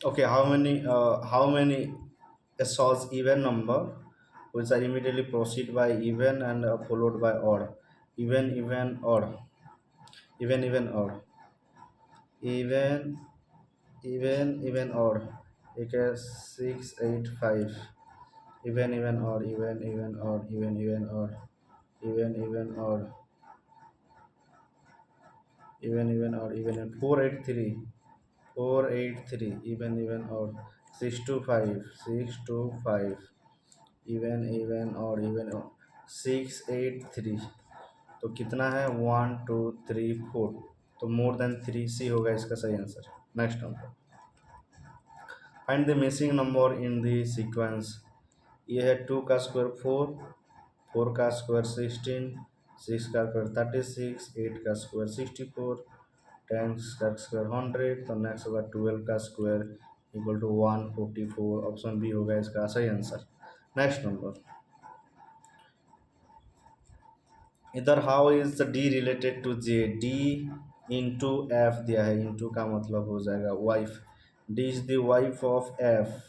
Okay, how many solves even number which are immediately proceed by even and followed by odd. Even odd. Odd. even even odd. It is 685. Even odd. Even odd. Even odd. Even odd. Even odd. Even 483. 483. Even odd. 625. 625. even और even और 683। तो कितना है 1 2 3 4। तो more than 3 सी होगा इसका सही answer. Next number, find the missing number in the sequence. ये है 2 का स्क्वायर 4, 4 का स्क्वायर 16, 6 का स्क्वायर 36, 8 का स्क्वायर 64, 10 का स्क्वायर 100। तो नेक्स्ट होगा 12 का square equal to 144। Option B होगा इसका सही आंसर। नेक्स्ट नंबर, इधर how is D related to J. D into F दिया है, इंटू का मतलब हो जाएगा wife. D is the wife of F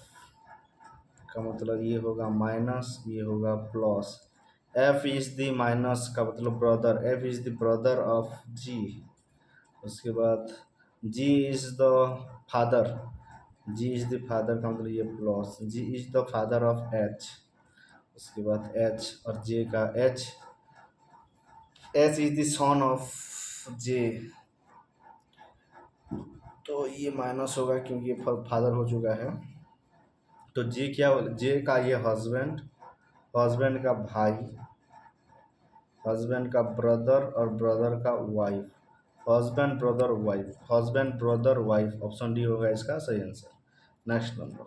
का मतलब ये होगा माइनस, ये होगा plus. F is the minus का मतलब brother, F is the brother of G. उसके बाद G is the father, G is the father का मतलब ये plus, G is the father of H. उसके बाद एच और जे का H, H is the son of J. तो ये माइनस होगा क्योंकि ये फादर हो चुका है। तो जे क्या, जे का ये हस्बैंड, हस्बैंड का भाई, हस्बैंड का ब्रदर और ब्रदर का wife. Husband brother wife, husband brother wife. Option D होगा इसका सही आंसर। नेक्स्ट नंबर,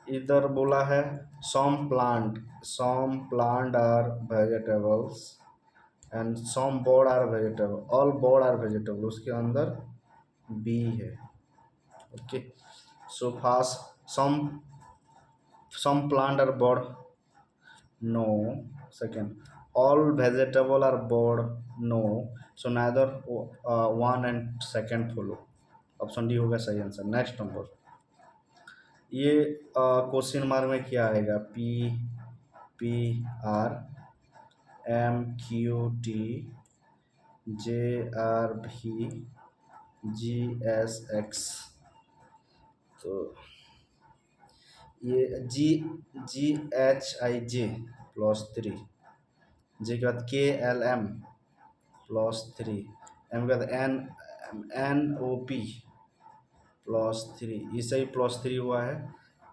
इधर बोला है some plant are vegetables and some bird are vegetable, all bird are vegetable. उसके अंदर बी है। Okay, so first some plant are bird, no. Second, all vegetable are bird, no. So neither one and second follow। Option D होगा सही answer. Next number, ये question mark में क्या आएगा, P P R M Q T J R भी G S x. तो ये जी H I जे +3, जे के बाद के एल एम +3, एम के बाद एन एन ओ पी +3, इसे ही +3 हुआ है।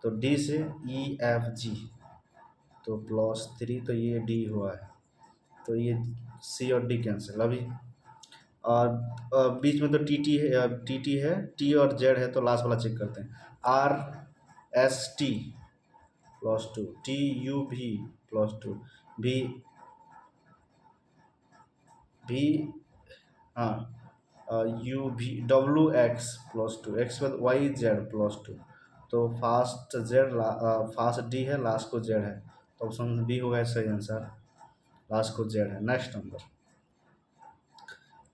तो डी से ई एफ जी तो +3, तो ये डी हुआ है। तो ये सी और डी कैंसिल अभी। और बीच में तो टी टी है, टी और जेड है। तो लास्ट वाला चेक करते हैं, R S T +2, T U भी +2, भी भी हाँ यू भी डब्ल्यू एक्स +2, एक्स के बाद वाई जेड +2। तो फास्ट डी है, लास्ट को जेड है। तो ऑप्शन बी होगा सही आंसर, लास्ट को जेड है। नेक्स्ट नंबर,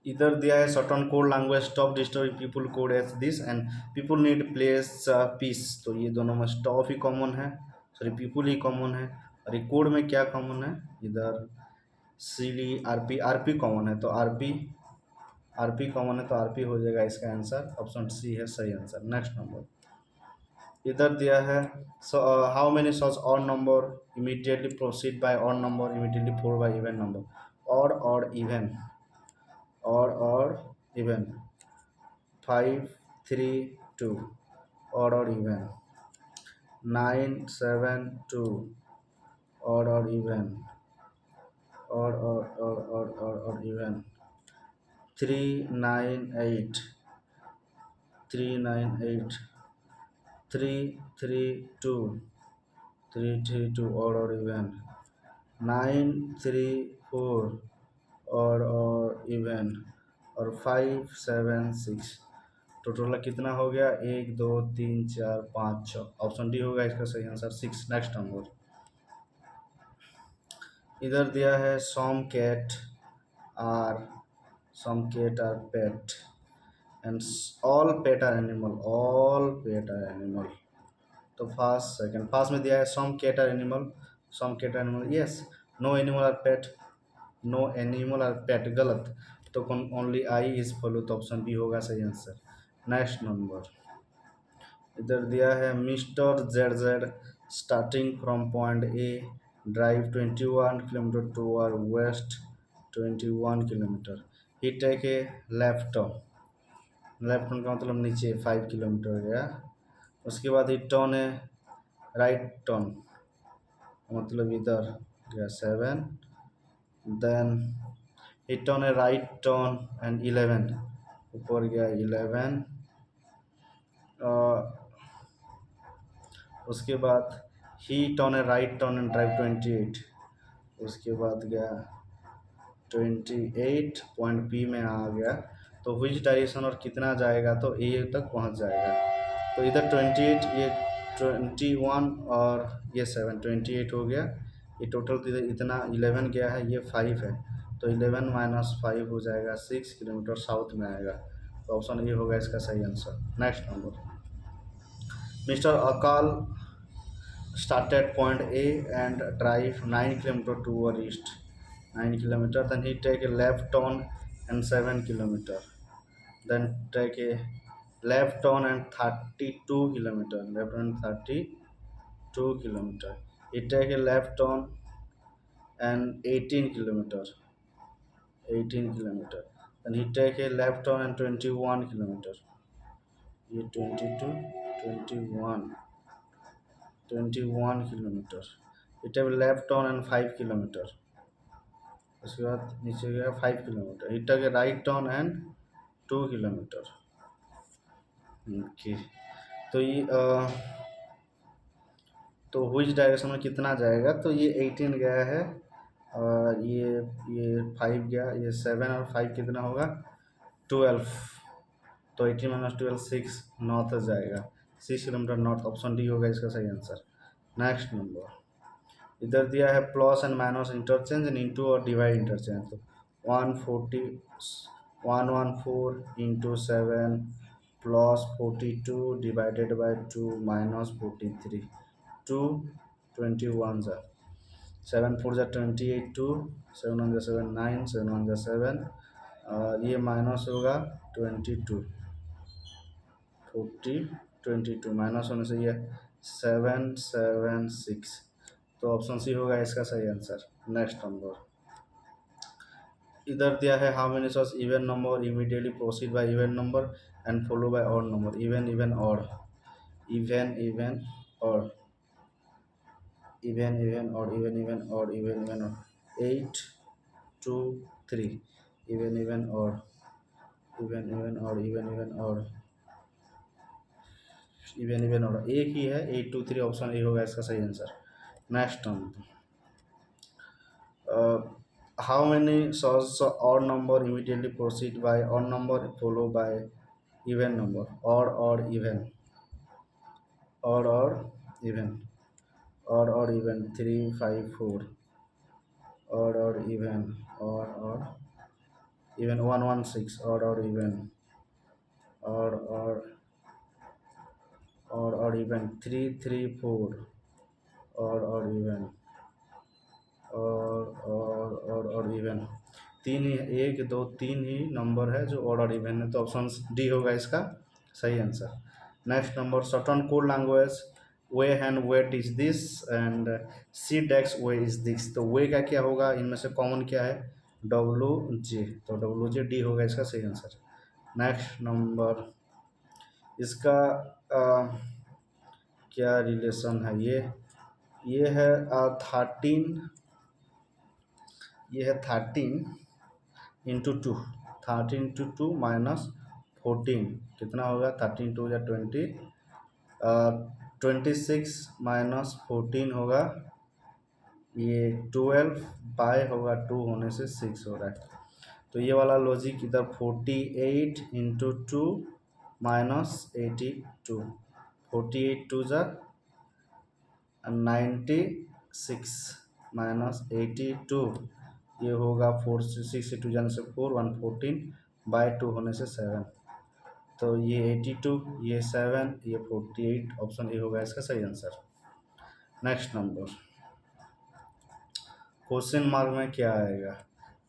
इधर दिया है certain code language stop disturbing people code as this and people need place peace. तो ये दोनों में स्टॉप ही कॉमन है, सॉरी पीपल ही कॉमन है। और ये कोड में क्या कॉमन है, इधर C D R P common है। तो आरपी कॉमन है, तो आरपी हो जाएगा इसका आंसर। ऑप्शन सी है सही आंसर। नेक्स्ट नंबर, इधर दिया है how many such odd number immediately proceed bye odd number immediately followed by even number. Odd even, odd even 5 3 2, odd even 9 7 2, odd even, odd even 3 9 8, 3 9 8, 3 3 2, और even 9 3 4, और even, और 5 7 6। Total कितना हो गया, 1 2 3 4 5 6। Option D होगा इसका सही आंसर 6। नेक्स्ट नंबर, इधर दिया है are some cat are pet and all pet are animal, all pet are animal. तो फर्स्ट सेकंड फर्स्ट में दिया है some cat are animal, some cat are animal, yes. No animal are pet, no animal are pet, गलत। तो only I is follow, तो option B होगा सही answer. Next number इधर दिया है mister Z Z starting from point A drive 21 kilometre toward west 21 kilometre, he take a left turn, left turn का मतलब नीचे 5 किलोमीटर गया। उसके बाद ही टर्न है राइट टर्न, मतलब इधर गया 7, देन ही टर्न है राइट टर्न एंड 11, ऊपर गया 11। उसके बाद ही टर्न है राइट टर्न एंड ड्राइव 28, उसके बाद गया 28 पॉइंट बी में आ गया। तो विच डायरेक्शन और कितना जाएगा, तो ए तक पहुंच जाएगा। तो इधर 28, ये 21 और ये 7, 28 हो गया। ये टोटल तो इधर इतना 11 गया है, ये 5 है, तो 11 माइनस 5 हो जाएगा 6 किलोमीटर साउथ में आएगा। तो ऑप्शन ए होगा इसका सही आंसर। नेक्स्ट नंबर मिस्टर अकाल started point A and drive 9 kilometer toward east, 9 kilometer, then he take a left turn and 7 kilometer, then take a left turn and 32 kilometer, left turn 32 kilometer, he take a left turn and 18 kilometer, 18 kilometer, then he take a left turn and 21 kilometer, ये 22 21 21 kilometre, it have left turn and 5 kilometre, उसके बाद नीचे गया 5 kilometre, it have right turn and 2 kilometre. Okay, तो ये तो which direction में कितना जाएगा, तो ये 18 गया है, और ये 5 गया, ये 7 और 5 कितना होगा 12, तो 18 माइनस 12 6 नॉर्थ जाएगा, 6 किलोमीटर नॉर्थ, ऑप्शन डी होगा इसका सही आंसर। नेक्स्ट नंबर इधर दिया है plus and minus interchange and into और डिवाइड इंटरचेंज, तो 114 into 7 plus 42 divided by 2 minus 43, 2 21 जा 7 4 जा 28, 2 7 1 जा 7 9, 7 1 जा 7, और ये माइनस होगा 22 40 22 माइनस होने से ये 776, तो ऑप्शन सी होगा इसका सही आंसर। नेक्स्ट नंबर इधर दिया है how many such even number immediately proceed bye even number and follow by odd number, even even odd, even even odd, even even odd, even even odd, even even odd, 8 2 3, even even odd, even even odd, even even odd, even even odd एक ही है 8 2 3, option A होगा इसका सही answer. Next number how many such odd number immediately proceed by odd number follow by even number, odd even, odd even, odd even 3 5 4, odd even, odd even 116, odd even, odd even 3 3 4, odd even, और even तीन ही, 1 2 3 ही number है जो odd और even है, तो option D होगा इसका सही answer. Next number certain code language way and wait is this and C decks way is this, तो वे का क्या होगा, इनमें से कॉमन क्या है WJ, तो WJ होगा इसका सही आंसर। नेक्स्ट नंबर इसका क्या रिलेशन है, ये है 13, ये है 13 इंटू 2, 13 इंटू 2 माइनस 14 कितना होगा, 13 2 या 20, 26 माइनस 14 होगा, ये 12 बाय होगा 2 होने से 6 हो रहा है, तो ये वाला लॉजिक इधर 48 इंटू 2 माइनस 82, 48 2 जा 96 माइनस 82, ये होगा 4 से 6 से 2 जाने से 4 114 बाय 2 होने से 7, तो ये 82, ये 7, ये 48, ऑप्शन ए होगा इसका सही answer. Next number, question mark में क्या आएगा?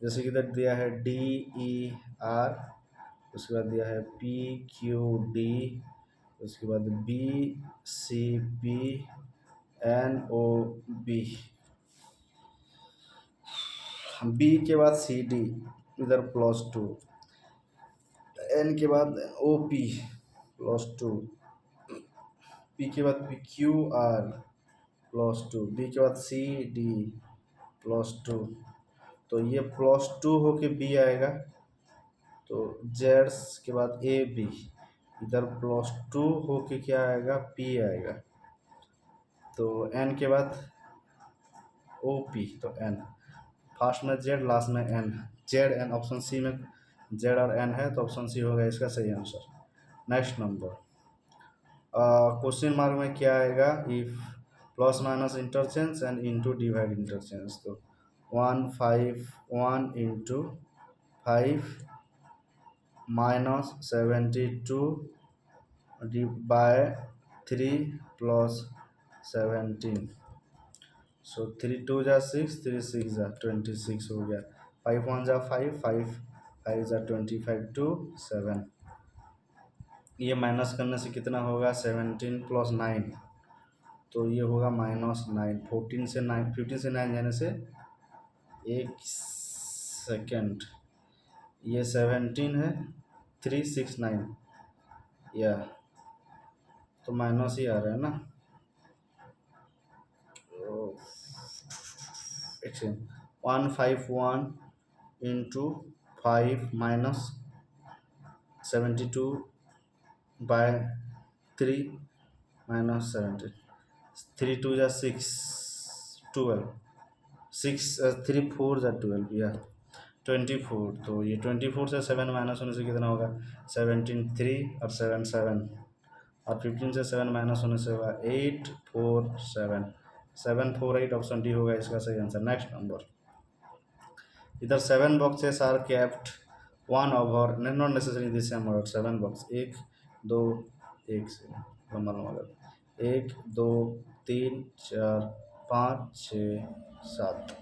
जैसे कि इधर दिया है DER, उसके बाद दिया है PQD, उसके बाद BCPNOB, बी के बाद CD, इधर +2, N के बाद OP +2, P के बाद PQR +2, B के बाद CD +2, तो ये +2 होके B आएगा। तो जेड्स के बाद AB, इधर +2 होके क्या आएगा? P आएगा। तो N के बाद OP, तो N, फर्स्ट में Z, लास्ट में N, ZN, ऑप्शन सी में Z और N है, तो ऑप्शन सी होगा इसका सही answer. Next number, question mark में क्या आएगा? If plus minus interchange and into divide interchange, तो 151 इंटू 5 माइनस 72 बाय 3 प्लस 17, सो 3 2 जा 6, 3 6 जा 26 हो गया। 5 1 जा 5, 5 5 जा 25 टू 7, ये माइनस करने से कितना होगा? 17 प्लस 9, तो ये होगा -9। 14 से 9, 15 से 9 जाने से एक सेकेंड, ये 17 है, 3 6 9, या तो माइनस ही आ रहा है ना। 151 इंटू 5 माइनस 72 बाय 3 माइनस 17, 3 2 जा 6, 12, 6 3 4 जा 12, या 24, तो ये 24 से 7 माइनस होने से कितना होगा? 17 3 और 7 7, और 15 से 7 माइनस होने से होगा 8 4 7, 7 4 8, ऑप्शन डी होगा इसका सही आंसर। नेक्स्ट नंबर, इधर 7 boxes are kept 1 over, not necessary this same order, 7 box, 1 2, 1 से लंबा लंबा, 1 2 3 4 5 6 7,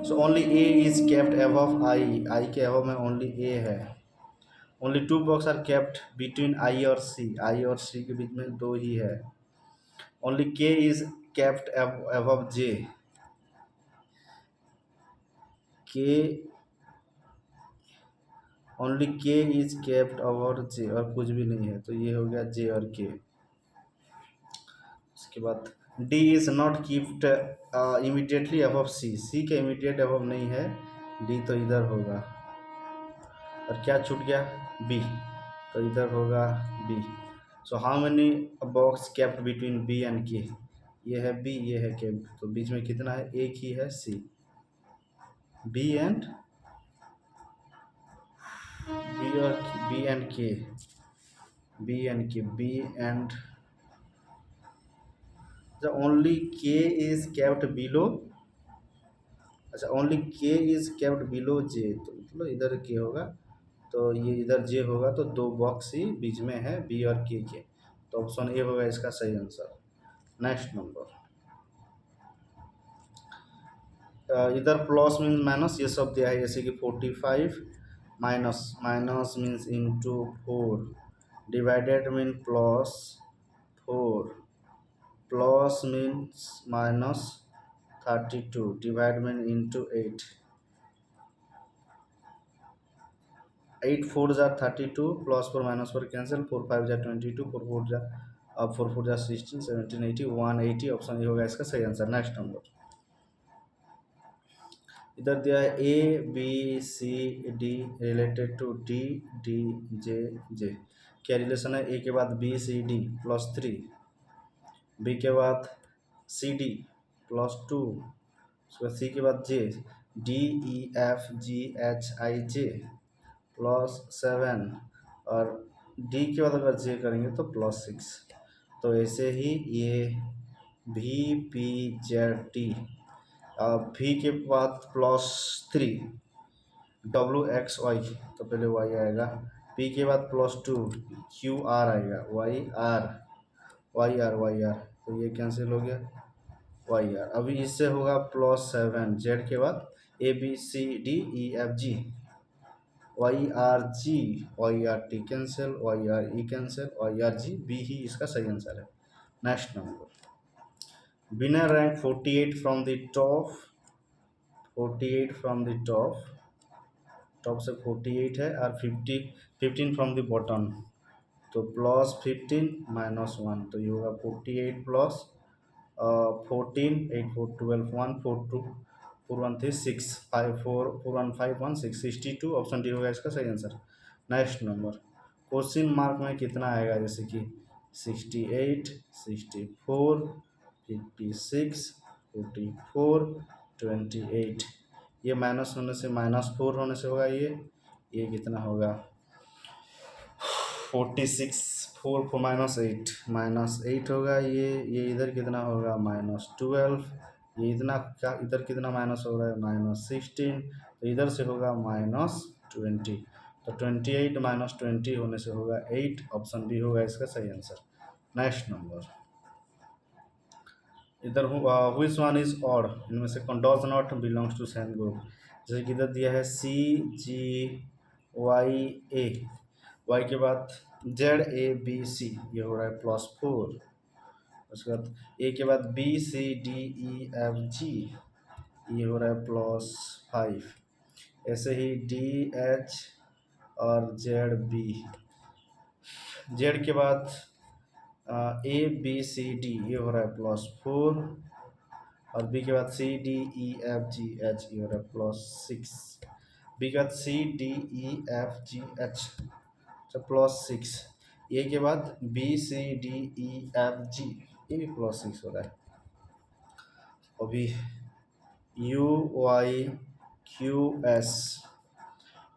so only A is kept above I, I के अबव में ओनली ए है। Only 2 box are kept between I और सी, आई और सी के बीच में 2 ही है। ओनली के इज केप्ट अबव जे, के, ओनली के इज केप्ट अबव जे, और कुछ भी नहीं है, तो ये हो गया जे और के। उसके बाद D is not kept immediately above C, C के इमीडिएट अबव नहीं है, डी तो इधर होगा। और क्या छूट गया? बी, तो इधर होगा B. So how many box kept between B and K? ये है बी, ये है के, तो बीच में कितना है? एक ही है, सी। बी एंड बी और बी एंड के, बी एंड के, बी एंड ओनली के इज केप्ट बिलो, अच्छा ओनली के इज केप्ट बिलो जे, तो मतलब इधर के होगा, तो ये इधर जे होगा, तो 2 बॉक्स ही बीच में है, बी और के, तो ऑप्शन ए होगा इसका सही आंसर। नेक्स्ट नंबर, इधर प्लस मीन्स माइनस, ये सब दिया है, जैसे कि 45 minus, minus means into 4, divided mean plus 4, plus means minus 32, divide mean into 8, 8 4 जा 32, प्लस 4 माइनस 4 कैंसिल, 4 5 जा 22, 4 4 जा, अब 4 4 जा 16, 17 80, 180, ऑप्शन ये होगा इसका सही आंसर। नेक्स्ट नंबर, इधर दिया है A B C D related to D D J J, क्या रिलेशन है? ए के बाद बी सी डी +3, बी के बाद सी डी +2, उसके बाद सी के बाद J, D E F G H I J +7, और डी के बाद अगर जे करेंगे तो +6, तो ऐसे ही ये भी पी जेड टी, भी के बाद +3, डब्ल्यू एक्स वाई, तो पहले वाई आएगा, पी के बाद +2 क्यू आर आएगा, वाई आर, तो ये कैंसिल हो गया, वाई आर। अभी इससे होगा +7 जेड के बाद ABCDEFG, YRG, YRT cancel, YRE cancel, YRG B ही इसका सही आंसर है। Next number, winner rank 48 from the top, 48 from the top, top से 48 है और 15 फ्रॉम द बॉटम, तो +15 -1, तो ये होगा 48 प्लस 14, 8 4 12 1 4 2 4 1 3 6 5 4 4 1 5 1 6 62, ऑप्शन डी होगा इसका सही answer. Next number, question mark में कितना आएगा, जैसे कि 68, 64, 56, 44, 28, ये माइनस होने से -4 होने से होगा, ये कितना होगा 46, 4 को -8 होगा, ये इधर कितना होगा -12, ये इतना क्या इधर कितना माइनस हो रहा है -16, तो इधर से होगा -20, तो 28 -20 होने से होगा 8, ऑप्शन बी होगा इसका सही आंसर। नेक्स्ट नंबर, इधर विच वन इज ऑड, इनमें से कौन does not belongs to same group, जैसे कि इधर दिया है CGYA, वाई के बाद ZABC, ये हो रहा है +4, उसके बाद ए के बाद BCDEFG, ये हो रहा है +5, ऐसे ही DH और ZB, जेड के बाद ABCD, ये हो रहा है +4, और बी के बाद CDEFGH, ये हो रहा है +6, बी के बाद CDEFGH, +6, ए के बाद BCDEFG, ये भी +6 हो रहा है। अभी UYQS,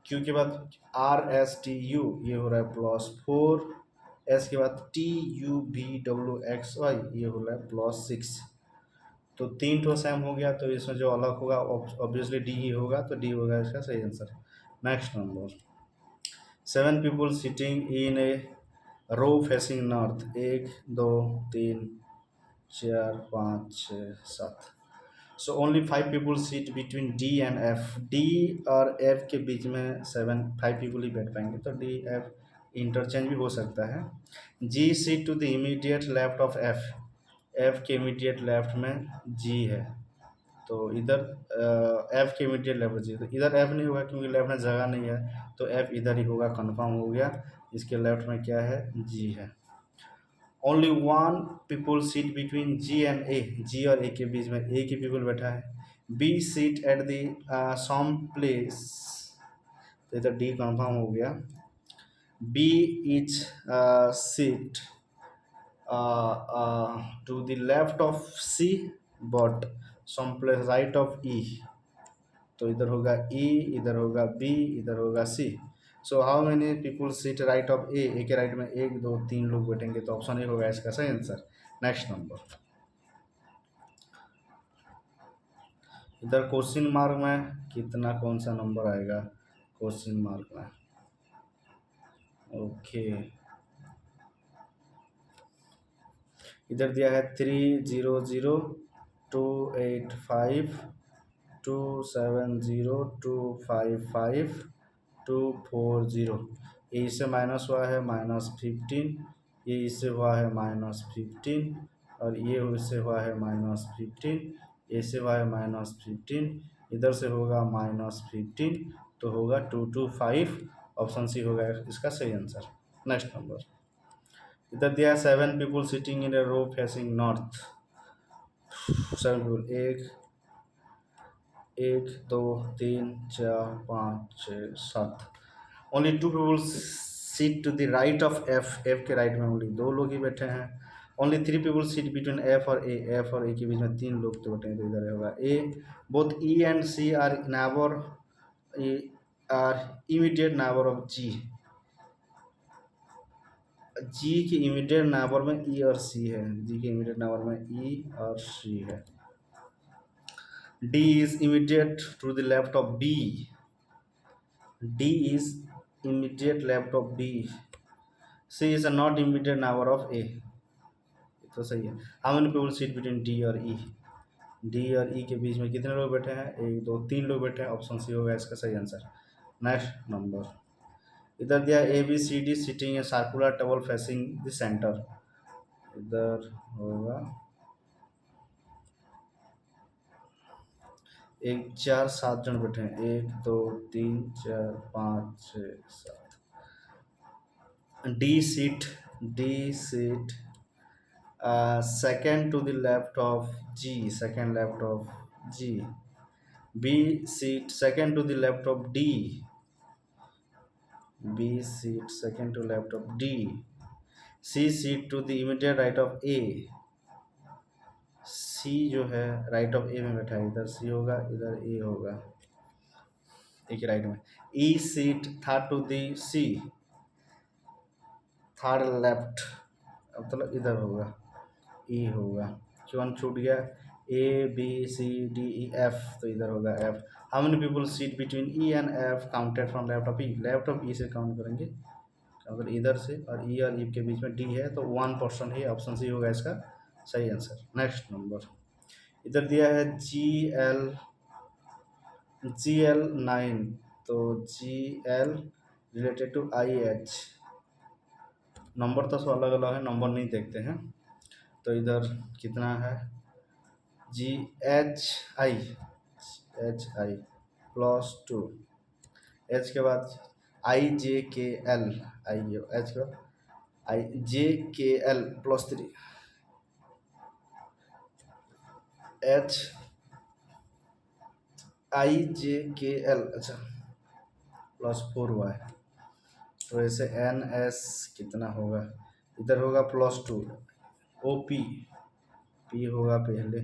क्यू के बाद RSTU, ये हो रहा है +4, एस के बाद TUVWXY, ये हो रहा है +6, तो 3 ठो सेम हो गया, तो इसमें जो अलग होगा ऑब्वियसली डी ही होगा, तो डी होगा इसका सही answer. Next number, 7 people sitting in a row facing north, 1 2 3 4 5 6 7, so only 5 people seat between D and F, D और एफ के बीच में 5 पीपल ही बैठ पाएंगे, तो डी एफ इंटरचेंज भी हो सकता है। G seat to the immediate left of F, F के इमीडिएट लेफ्ट में जी है, तो इधर एफ के इमीडिएट लेफ्ट जी, तो इधर एफ नहीं होगा क्योंकि लेफ्ट में जगह नहीं है, तो एफ इधर ही होगा, कंफर्म हो गया। इसके लेफ्ट में क्या है, जी है। Only 1 people seat between G and A, G और ए के बीच में ए की पीपल बैठा है। B seat at the same place, तो इधर डी कंफर्म हो गया। B is seat to the left of C but some place right of E, तो इधर होगा E, इधर होगा B, इधर होगा C, so how many people seat right of A, A के राइट में 1 2 3 लोग बैठेंगे, तो ऑप्शन ए होगा इसका सही आंसर। नेक्स्ट नंबर, इधर क्वेश्चन मार्क में कितना कौन सा नंबर आएगा क्वेश्चन मार्क में, ओके इधर दिया है 300,285,270,255,240, ये इससे माइनस हुआ है -15, ये इससे हुआ है -15, और ये इससे हुआ है -15, इससे हुआ है -15, इधर से होगा -15, तो होगा 225, ऑप्शन सी होगा इसका सही आंसर। नेक्स्ट नंबर, इधर दिया है 7 people sitting in a row facing north, 7 people, 1 2 3 4 5 6 7, only 2 people seat to the right of F, F के राइट में ओनली 2 लोग ही बैठे हैं। Only 3 people seat between F और ए, एफ और ए के बीच में 3 लोग तो बैठे हैं, तो इधर होगा A. Both E and C are neighbour, are immediate neighbour of G, G के इमीडिएट नेबर में ई और सी है, जी के इमीडिएट नेबर में ई और सी है। D is immediate to the left of B, D is immediate left of B. C is not immediate neighbor of A. तो सही है. How many people sit between D और E? D और E के बीच में कितने लोग बैठे हैं? 1 2 3 लोग बैठे हैं. ऑप्शन सी होगा इसका सही आंसर. नेक्स्ट नंबर, इधर दिया A B C D sitting a circular table facing the centre. इधर होगा 1 4 7 जन बैठे हैं. 1 2 3 4 5 6 7. D seat second to the left of G, second left of G. B seat second to the left of D. B seat second to left of D. C seat to the immediate right of A. C जो है right of ए में बैठा है. इधर C होगा, इधर A होगा, एक राइट में. E seat third to the C, third left, मतलब इधर होगा, E होगा. कौन छूट गया? A B C D E F, तो इधर होगा F. How many people seat between E and F counted from left of E? Left of E से काउंट करेंगे, अगर इधर से, और E और E के बीच में D है तो 1% ही. ऑप्शन सी होगा इसका सही आंसर. नेक्स्ट नंबर, इधर दिया है GL 9, तो GL related to IH. Number तो सब अलग अलग है, नंबर नहीं देखते हैं. तो इधर कितना है? GHI +2. H के बाद IJKL, H के बाद IJKL +3. H IJKL, अच्छा, +4 हुआ है. तो ऐसे NS कितना होगा? इधर होगा +2. OP P होगा पहले,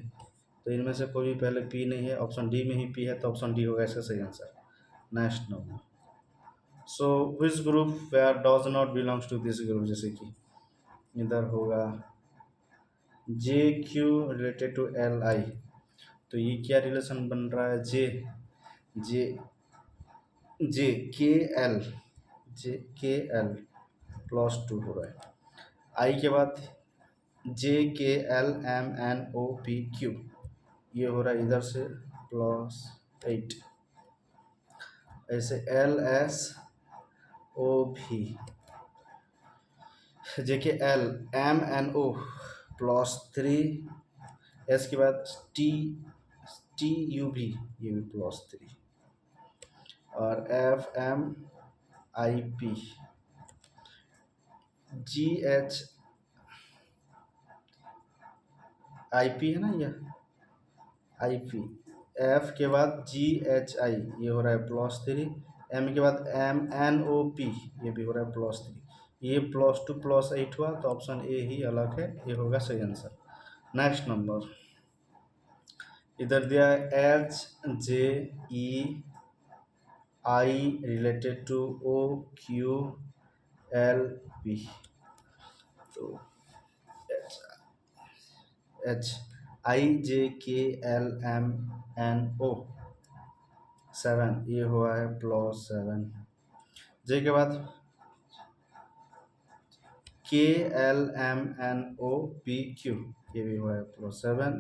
तो इनमें से कोई भी पहले P नहीं है. ऑप्शन डी में ही P है, तो ऑप्शन डी होगा इसका सही answer. Next number, so which group where does not belongs to this group? जैसे कि इधर होगा JQ रिलेटेड टू LI, तो ये क्या रिलेशन बन रहा है? JKL +2 हो रहा है. I के बाद JKLMNOPQ, ये हो रहा है इधर से +8. ऐसे LSOV, JKLMNO +3. S के बाद TUV, ये भी +3. और FMIP, GHIP है ना, यह IP. F के बाद GHI, ये हो रहा है +3. M के बाद MNOP, ये भी हो रहा है +3. ये +2 +8 हुआ, तो ऑप्शन ए ही अलग है, ये होगा सही आंसर. नेक्स्ट नंबर, इधर दिया HJEI रिलेटेड टू OQLP, तो HIJKLMNO 7, ये हुआ है +7. J के बाद KLMNOPQ, ये भी हुआ है +7.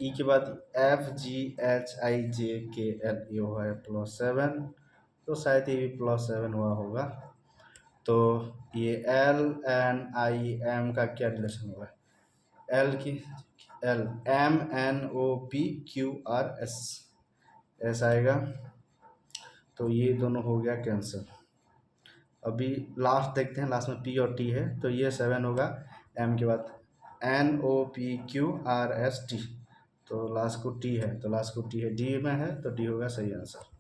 E के बाद FGHIJKL, ये हुआ है +7, तो शायद ये भी +7 हुआ होगा. तो ये L एंड IM का क्या रिलेशन होगा? L MNOPQRS ऐसा आएगा, तो ये दोनों हो गया कैंसिल. अभी लास्ट देखते हैं, लास्ट में P और T है, तो ये 7 होगा. M के बाद NOPQRST, तो लास्ट को T है, तो लास्ट को T है, D में है, तो D होगा सही आंसर.